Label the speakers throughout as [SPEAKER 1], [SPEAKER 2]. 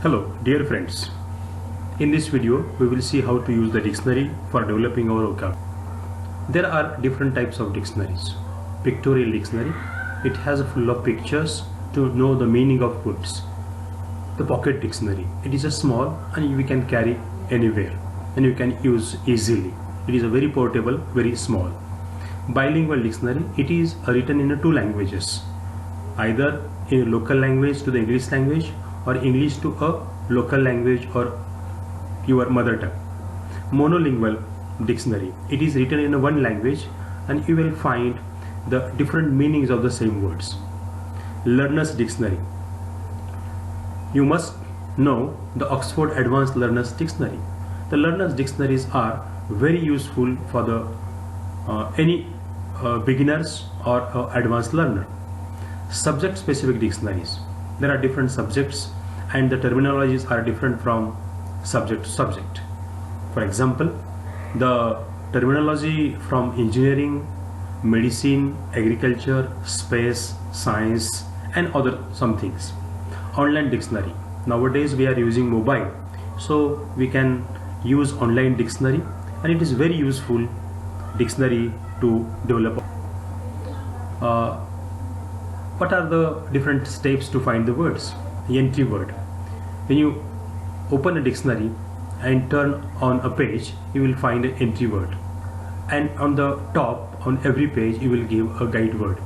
[SPEAKER 1] Hello dear friends, in this video we will see how to use the dictionary for developing our vocabulary. There are different types of dictionaries. Pictorial dictionary, it has full of pictures to know the meaning of words. The pocket dictionary, it is a small and we can carry anywhere and you can use easily. It is a very portable, very small. Bilingual dictionary, it is written in two languages, either in a local language to the English language or English to a local language or your mother tongue. Monolingual dictionary, it is written in one language and you will find the different meanings of the same words. Learner's dictionary, you must know the Oxford Advanced Learner's Dictionary. The learner's dictionaries are very useful for the any beginners or advanced learner. Subject specific dictionaries, there are different subjects and the terminologies are different from subject to subject. For example, the terminology from engineering, medicine, agriculture, space, science and other some things. Online dictionary, nowadays we are using mobile, so we can use online dictionary and it is very useful dictionary to develop. What are the different steps to find the words? Entry word. When you open a dictionary and turn on a page, you will find an entry word, and on the top on every page you will give a guide word.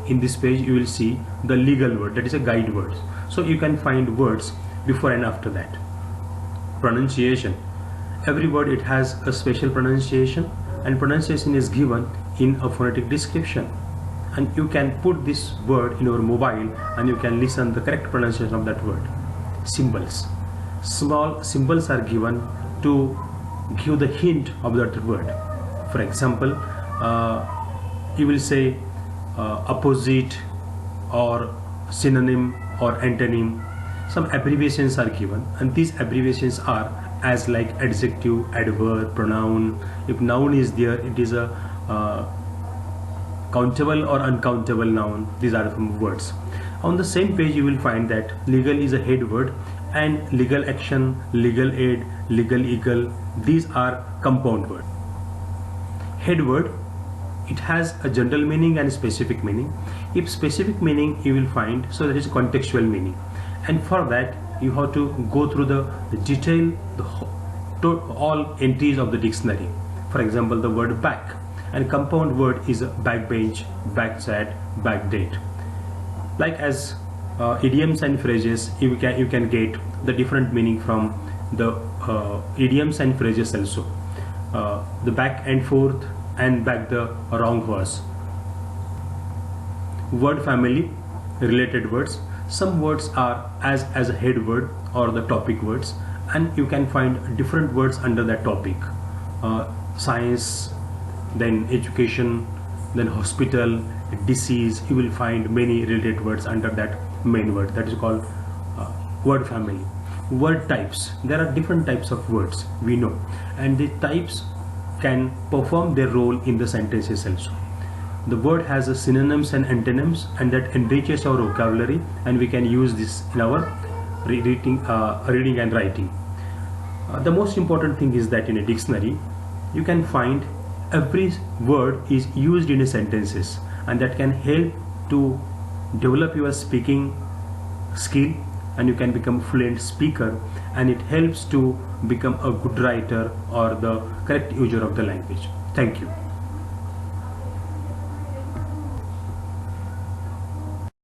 [SPEAKER 1] In this page you will see the legal word, that is a guide word, so you can find words before and after that. Pronunciation, every word it has a special pronunciation and pronunciation is given in a phonetic description, and you can put this word in your mobile and you can listen the correct pronunciation of that word. Symbols, small symbols are given to give the hint of that word. For example, you will say opposite or synonym or antonym. Some abbreviations are given and these abbreviations are as like adjective, adverb, pronoun. If noun is there, it is a countable or uncountable noun. These are some words. On the same page you will find that legal is a head word and legal action, legal aid, legal eagle, these are compound words. Head word, it has a general meaning and specific meaning. If specific meaning you will find, so that is contextual meaning, and for that you have to go through the detail, all entries of the dictionary. For example, the word back, and compound word is backbench, backchat, backdate. Like as idioms and phrases, you can get the different meaning from the idioms and phrases also. The back and forth and back the wrong horse. Word family, related words. Some words are as a head word or the topic words, and you can find different words under that topic. Science, then education, then hospital, disease. You will find many related words under that main word, that is called word family. Word types, there are different types of words we know, and the types can perform their role in the sentences also. The word has a synonyms and antonyms, and that enriches our vocabulary, and we can use this in our reading and writing. The most important thing is that in a dictionary you can find every word is used in a sentences, and that can help to develop your speaking skill, and you can become fluent speaker, and it helps to become a good writer or the correct user of the language. Thank you.